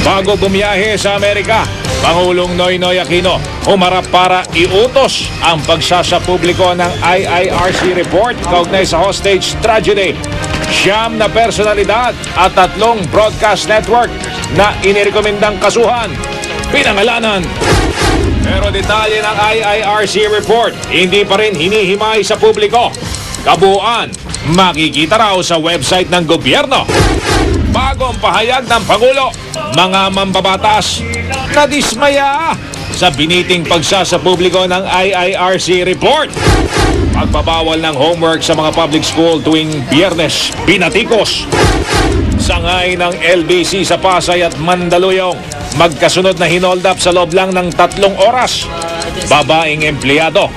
Bago bumiyahe sa Amerika, Pangulong Noynoy Aquino humarap para iutos ang pagsasapubliko ng IIRC report kaugnay sa hostage tragedy. 9 na personalidad at 3 broadcast network na inirekomendang kasuhan, pinangalanan. Pero detalye ng IIRC report hindi pa rin hinihimay sa publiko. Kabuuan, makikita raw sa website ng gobyerno. Bagong pahayag ng Pangulo, mga mambabatas na dismaya sa biniting pagsasapubliko ng IIRC report. Pagbabawal ng homework sa mga public school tuwing Biyernes, pinatikos. Sangay ng LBC sa Pasay at Mandaluyong, magkasunod na hinold up sa loob lang ng 3 oras. Babaeng empleyado,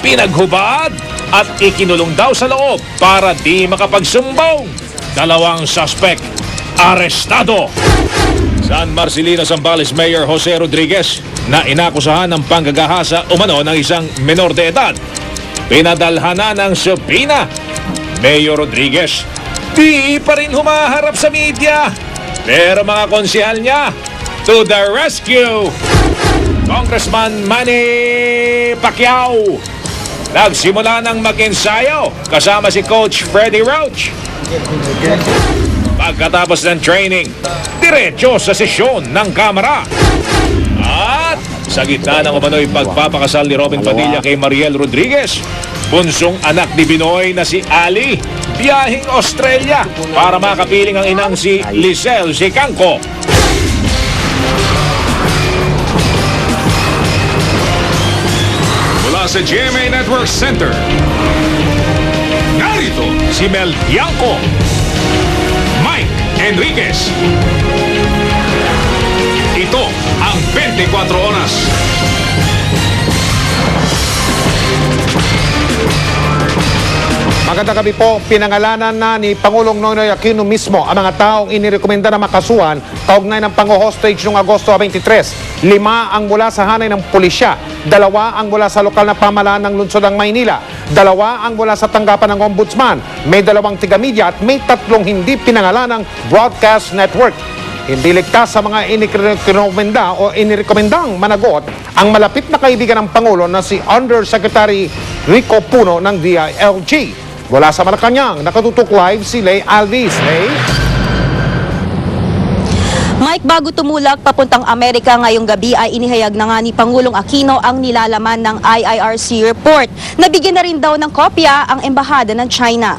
pinaghubad at ikinulong daw sa loob para di makapagsumbong. 2 suspect, arestado. San Marcelino, Zambales Mayor Jose Rodriguez na inakusahan ng panggagahasa umano ng isang menor de edad. Pinadalhan na ng subpoena. Mayor Rodriguez, di pa rin humaharap sa media. Pero mga konsehal niya, to the rescue. Congressman Manny Pacquiao nagsimula ng mag-ensayo kasama si Coach Freddie Roach. Pagkatapos ng training, diretso sa sesyon ng kamera. At sa gitna ng umano'y pagpapakasal ni Robin Padilla kay Mariel Rodriguez, bunsong anak ni Binoy na si Ali, biyaheng Australia para makapiling ang inang si Lisel Sicangco. Mula sa GMA Network Center, narito si Mel Bianco, Mike Enriquez. Ito ang 24 Oras. Magandang gabi po. Pinangalanan na ni Pangulong Noynoy Aquino mismo ang mga taong inirekomenda na makasuhan kaugnay ng pang-hostage noong Agosto 23. 5 ang mula sa hanay ng pulisya, 2 ang mula sa lokal na pamahalaan ng lungsod ng Maynila, 2 ang mula sa tanggapan ng ombudsman, may 2 tiga-media at may 3 hindi pinangalanang broadcast network. Hindi ligtas sa mga inirekomenda o inirekomendang managot ang malapit na kaibigan ng Pangulo na si Undersecretary Rico Puno ng DILG. Wala sa Malacanang, nakatutok live si Lay Alvis. Lay? Mike, bago tumulak papuntang Amerika ngayong gabi ay inihayag na nga ni Pangulong Aquino ang nilalaman ng IIRC report. Nabigyan na rin daw ng kopya ang embahada ng China.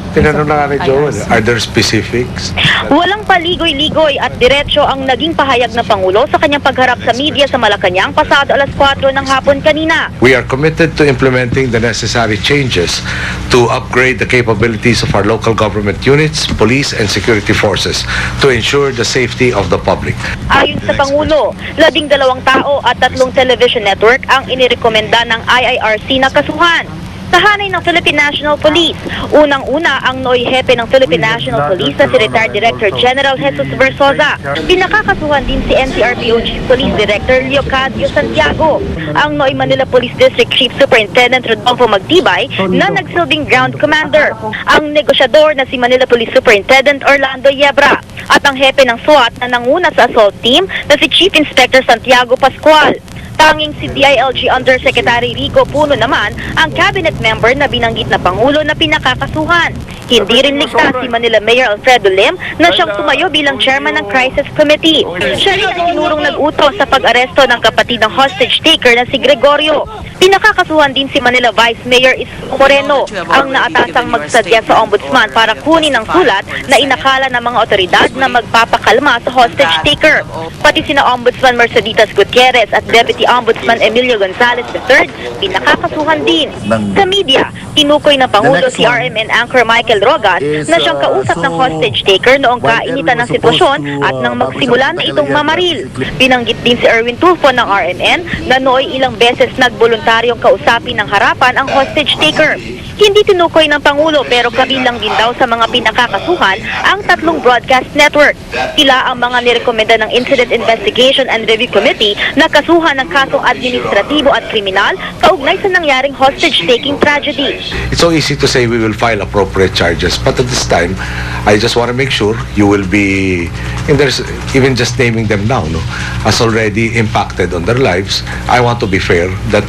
Tinanong na nga ni Joel, are there specifics? Walang paligoy-ligoy at diretsyo ang naging pahayag ng Pangulo sa kanyang pagharap sa media sa Malacanang pasado alas 4 ng hapon kanina. We are committed to implementing the necessary changes to upgrade the capabilities of our local government units, police and security forces to ensure the safety of the public. Ayon sa Pangulo, 12 tao at 3 television network ang inirekomenda ng IIRC na kasuhan. Sa hanay ng Philippine National Police, unang-una ang Noy-Hepe ng Philippine National Police na si Retired Director General Jesus Versosa. Pinakakasuhan din si NCRPO Chief Police Director Leocadio Santiago, ang Noy Manila Police District Chief Superintendent Rodolfo Magtibay na nagsilbing ground commander, ang negosyador na si Manila Police Superintendent Orlando Yebra, at ang hepe ng SWAT na nanguna sa assault team na si Chief Inspector Santiago Pascual. Tanging si DILG Undersecretary Rico Puno naman ang cabinet member na binanggit na Pangulo na pinakakasuhan. Hindi rin ligtas si Manila Mayor Alfredo Lim na siyang tumayo bilang chairman ng Crisis Committee. Siya rin ang tinurong nag-utos sa pag-aresto ng kapatid ng hostage taker na si Gregorio. Pinakakasuhan din si Manila Vice Mayor Isko Moreno, ang naatasang magsadya sa ombudsman para kunin ang sulat na inakala ng mga otoridad na magpapakalma sa hostage taker. Pati sina Ombudsman Merceditas Gutierrez at Deputy Ombudsman Emilio Gonzalez III, pinakakasuhan din. Sa media, tinukoy ng Pangulo si RMN anchor Michael Rogas na siyang kausap ng hostage taker noong kainitan ng sitwasyon at nang magsimula na itong mamaril. Binanggit din si Erwin Tulfo ng RMN na nooy ilang beses nagboluntaryong kausapin ng harapan ang hostage taker. Hindi tinukoy ng Pangulo pero kabilang din daw sa mga pinakakasuhan ang 3 broadcast network. Sila ang mga nirekomenda ng Incident Investigation and Review Committee na kasuhan ng kasong administratibo at kriminal kaugnay sa nangyaring hostage-taking tragedy. It's so easy to say we will file appropriate charges, but at this time, I just want to make sure you will be and there's even just naming them now, no, has already impacted on their lives. I want to be fair that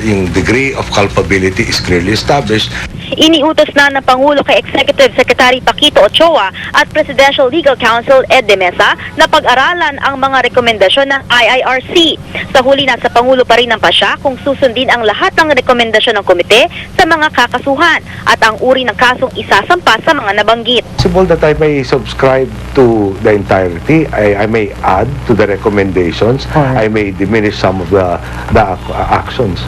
yung degree of culpability is clearly established. Iniutos na ng Pangulo kay Executive Secretary Paquito Ochoa at Presidential Legal Counsel Ed De Mesa na pag-aralan ang mga rekomendasyon ng IIRC. Sa huli, nasa Pangulo pa rin ang pasya kung susundin ang lahat ng rekomendasyon ng komite sa mga kakasuhan at ang uri ng kasong isasampa sa mga nabanggit. Possible that I may subscribe to the entirety. I may add to the recommendations. I may diminish some of the actions.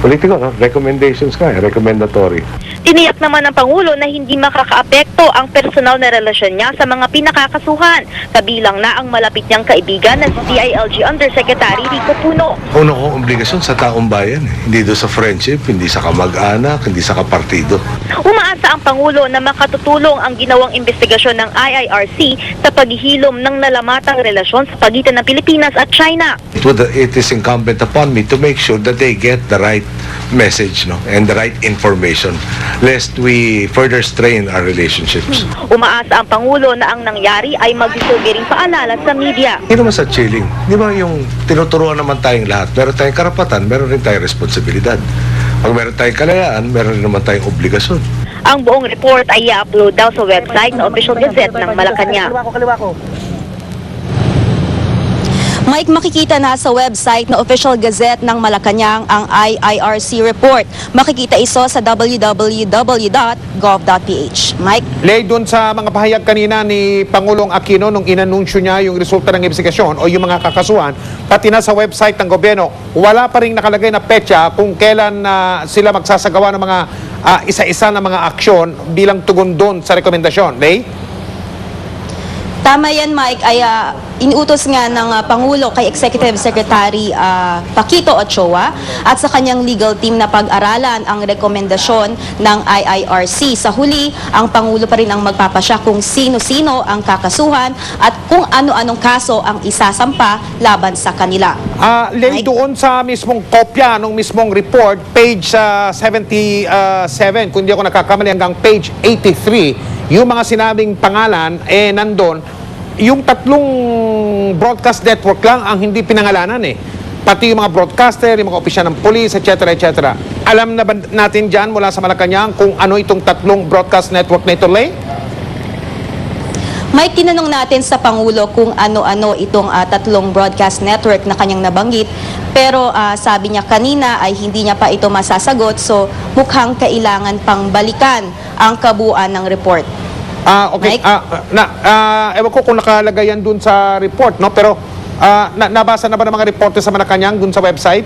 Political, no? Recommendations ka, recommendatory. Tiniyak naman ng Pangulo na hindi makakaapekto ang personal na relasyon niya sa mga pinakakasuhan, kabilang na ang malapit niyang kaibigan na si DILG Undersecretary Rico Puno. Una kong obligasyon sa taong bayan. Hindi doon sa friendship, hindi sa kamag-anak, hindi sa kapartido. Umaasa ang Pangulo na makatutulong ang ginawang investigasyon ng IIRC sa paghihilom ng nalamatang relasyon sa pagitan ng Pilipinas at China. It is incumbent upon me to make sure that they get the right message, no, and the right information, lest we further strain our relationships. Umaasa ang Pangulo na ang nangyari ay magsisilbi ring paalala sa media. Hindi naman sa chilling. Di ba yung tinuturuan naman tayong lahat? Meron tayong karapatan, meron rin tayong responsibilidad. Pag meron tayong kalayaan, meron rin naman tayong obligasyon. Ang buong report ay i-upload daw sa website na Official Gazette ng Malacanang. Mike, makikita na sa website na Official Gazette ng Malacanang ang IIRC report. Makikita iso sa www.gov.ph. Mike? Lay, dun sa mga pahayag kanina ni Pangulong Aquino nung inanunsyo niya yung resulta ng investigasyon o yung mga kakasuhan, pati na sa website ng gobyerno, wala pa rin nakalagay na petsa kung kailan sila magsasagawa ng mga isa-isa na mga aksyon bilang tugon doon sa rekomendasyon. Lay? Tama yan, Mike, ay iniutos nga ng Pangulo kay Executive Secretary Paquito Ochoa at sa kanyang legal team na pag-aralan ang rekomendasyon ng IIRC. Sa huli, ang Pangulo pa rin ang magpapasya kung sino-sino ang kakasuhan at kung ano-anong kaso ang isasampa laban sa kanila. Lay, doon sa mismong kopya ng mismong report, page 77, kung hindi ako nakakamali hanggang page 83, yung mga sinabing pangalan, nandun, yung tatlong broadcast network lang ang hindi pinangalanan Pati yung mga broadcaster, yung mga opisyal ng police, etc. etc. Alam na ba natin dyan mula sa Malacanang kung ano itong tatlong broadcast network na ito, Lay? Mike, tinanong natin sa Pangulo kung ano-ano itong tatlong broadcast network na kanyang nabanggit. Pero sabi niya kanina ay hindi niya pa ito masasagot. So mukhang kailangan pang balikan ang kabuuan ng report. Okay. Mike? Ewan ko kung nakalagay yan dun sa report, no? Pero nabasa na ba ng mga reporter sa Malacanang dun sa website?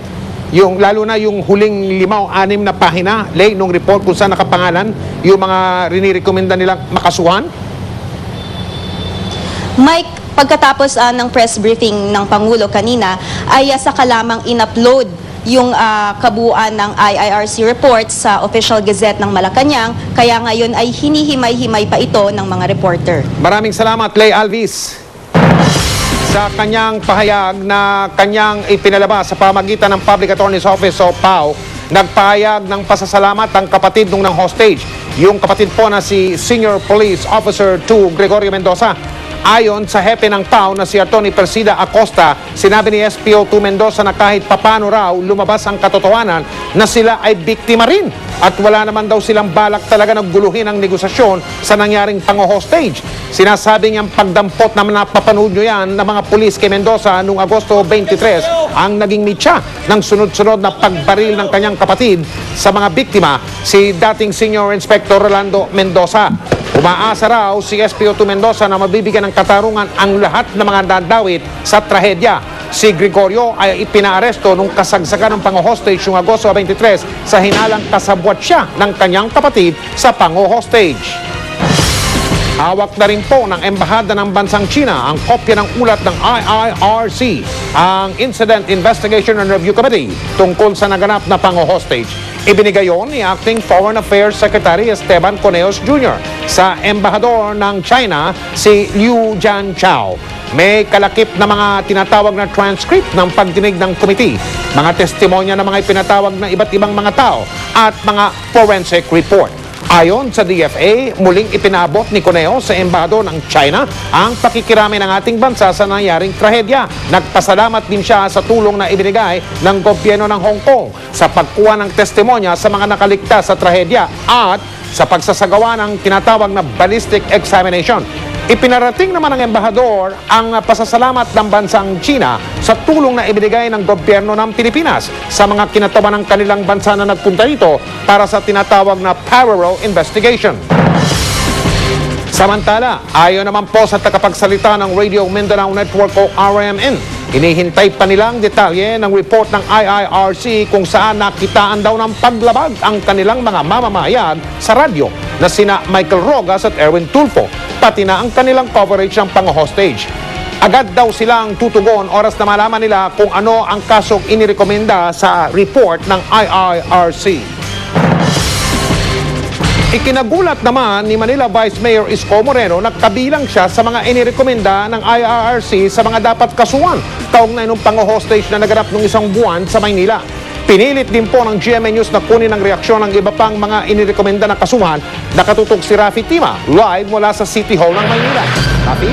Yung, lalo na yung huling 5 o 6 na pahina, Lay, nung report kung saan nakapangalan yung mga rinirekomenda nilang makasuhan? Mike, pagkatapos ng press briefing ng Pangulo kanina, ay saka lamang in-upload yung kabuuan ng IIRC report sa Official Gazette ng Malacanang, kaya ngayon ay hinihimay-himay pa ito ng mga reporter. Maraming salamat, Lay Alvis. Sa kanyang pahayag na kanyang ipinalabas sa pamagitan ng Public Attorney's Office o PAO, nagpahayag ng pasasalamat ang kapatid ng hostage. Yung kapatid po na si Senior Police Officer 2 Gregorio Mendoza. Ayon sa hepe ng PAO na si Atty. Persida Acosta, sinabi ni SPO2 Mendoza na kahit papano raw lumabas ang katotohanan na sila ay biktima rin at wala naman daw silang balak talaga nagguluhin ang negosasyon sa nangyaring pango-hostage. Sinasabi niyang pagdampot na napapanood nyo yan ng mga pulis kay Mendoza noong Agosto 23 ang naging mitya ng sunod-sunod na pagbaril ng kanyang kapatid sa mga biktima, si dating Senior Inspector Rolando Mendoza. Umaasa raw si SPO2 Mendoza na mabibigyan ng katarungan ang lahat ng mga dadawit sa trahedya. Si Gregorio ay ipinaaresto nung kasagsagan ng pango-hostage noong Agosto 23 sa hinalang kasabwat siya ng kanyang kapatid sa pango-hostage. Hawak na rin po ng Embahada ng Bansang China ang kopya ng ulat ng IIRC, ang Incident Investigation and Review Committee, tungkol sa naganap na pango-hostage. Ibinigay yon ni Acting Foreign Affairs Secretary Esteban Coneos Jr. sa Embahador ng China, si Liu Jianchao. May kalakip na mga tinatawag na transcript ng pagdinig ng committee, mga testimonya ng mga ipinatawag na iba't ibang mga tao at mga forensic report. Ayon sa DFA, muling ipinabot ni Cuneo sa embahador ng China ang pakikirami ng ating bansa sa nangyaring trahedya. Nagpasalamat din siya sa tulong na ibinigay ng gobyerno ng Hong Kong sa pagkuha ng testimonya sa mga nakaligtas sa trahedya at sa pagsasagawa ng tinatawag na ballistic examination. Ipinarating naman ng embahador ang pasasalamat ng bansang China sa tulong na ibinigay ng gobyerno ng Pilipinas sa mga kinatawa ng kanilang bansa na nagpunta rito para sa tinatawag na parallel investigation. Samantala, ayon naman po sa tagapagsalita ng Radio Mindanao Network o RMN, hinihintay pa nilang detalye ng report ng IIRC kung saan nakitaan daw ng paglabag ang kanilang mga mamamayan sa radyo na sina Michael Rogas at Erwin Tulfo, pati na ang kanilang coverage ng pang-hostage. Agad daw silang tutugon oras na malaman nila kung ano ang kasong inirekomenda sa report ng IIRC. Ikinagulat naman ni Manila Vice Mayor Isko Moreno na kabilang siya sa mga inirekomenda ng IIRC sa mga dapat kasuhan kaugnay ng pang-hostage na naganap noong isang buwan sa Maynila. Pinilit din po ng GMA News na kunin ang reaksyon ng iba pang mga inirekomenda na kasuhan. Nakatutok si Rafi Tima, live mula sa City Hall ng Maynila. Rafi?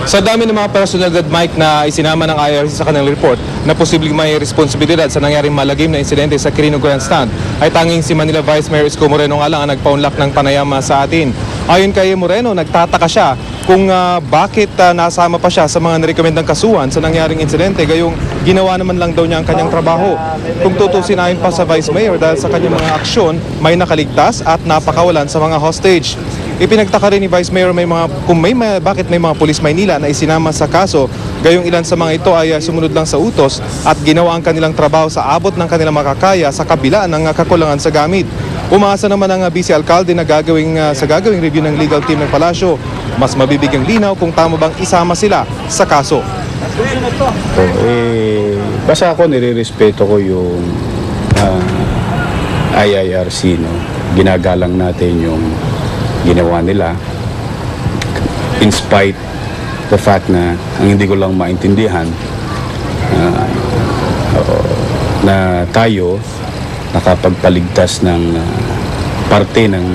Sa dami ng mga personalidad, Mike, na isinama ng IRC sa kanilang report na posibleng may responsibilidad sa nangyaring malagim na insidente sa Quirino Grandstand, ay tanging si Manila Vice Mayor Isko Moreno nga lang ang nagpaunlak ng panayama sa atin. Ayon kay Moreno, nagtataka siya kung bakit nasama pa siya sa mga nirekomendang kasuhan sa nangyaring insidente, gayong ginawa naman lang daw niya ang kanyang trabaho. Kung tutusin ayon pa sa Vice Mayor, dahil sa kanyang mga aksyon, may nakaligtas at napakawalan sa mga hostage. Ipinagtaka rin ni Vice Mayor bakit may mga pulis Maynila na isinama sa kaso, gayong ilan sa mga ito ay sumunod lang sa utos at ginawa ang kanilang trabaho sa abot ng kanilang makakaya sa kabila ng kakulangan sa gamit. Umaasa naman ang Vice Alcalde na sa gagawing review ng legal team ng palasyo, mas mabibigyang linaw kung tama bang isama sila sa kaso. Basta ako nire-respeto ko yung IIRC, no? Ginagalang natin yung ginawa nila in spite the fact na ang hindi ko lang maintindihan na tayo nakapagpaligtas ng parte ng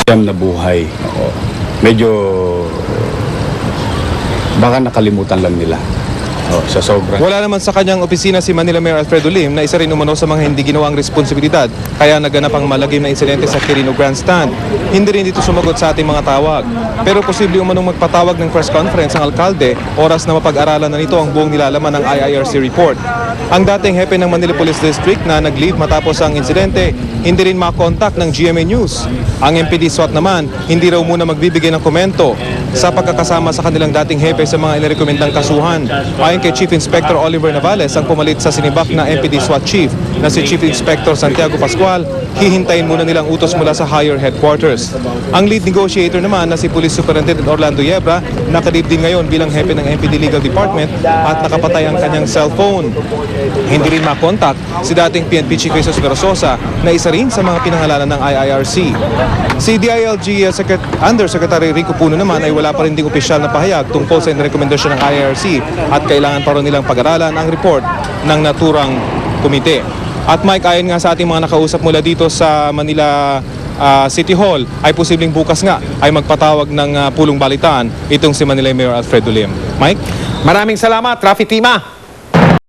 siyam na buhay. Medyo baka nakalimutan lang nila sa sobra. Wala naman sa kanyang opisina si Manila Mayor Alfredo Lim na isa rin umano sa mga hindi ginawang responsibilidad kaya naganap ang malagim na insidente sa Quirino Grandstand. Hindi rin dito sumagot sa ating mga tawag. Pero posible umanong magpatawag ng press conference ang alkalde oras na mapag-aralan na nito ang buong nilalaman ng IIRC report. Ang dating hepe ng Manila Police District na nag-leave matapos ang insidente, hindi rin makontak ng GMA News. Ang MPD SWAT naman, hindi raw muna magbibigay ng komento sa pagkakasama sa kanilang dating hepe sa mga inirekomendang kasuhan. Ayon kay Chief Inspector Oliver Navales, ang pumalit sa sinibak na MPD SWAT Chief na si Chief Inspector Santiago Pascual, hihintayin muna nilang utos mula sa higher headquarters. Ang lead negotiator naman na si Police Superintendent Orlando Yebra, nakadip din ngayon bilang hepe ng MPD Legal Department at nakapatay ang kanyang cellphone. Hindi rin makontak si dating PNP Chief Jesus Versosa na isa rin sa mga pinangalanan ng IIRC. Si DILG Undersecretary Rico Puno naman ay wala pa rin ding opisyal na pahayag tungkol sa rekomendasyon ng IIRC at kailangan pa rin nilang pag-aralan ang report ng naturang komite. At Mike, ayon nga sa ating mga nakausap mula dito sa Manila City Hall, ay posibleng bukas nga ay magpatawag ng pulong balitaan itong si Manila Mayor Alfredo Lim. Mike? Maraming salamat, Rafi Tima.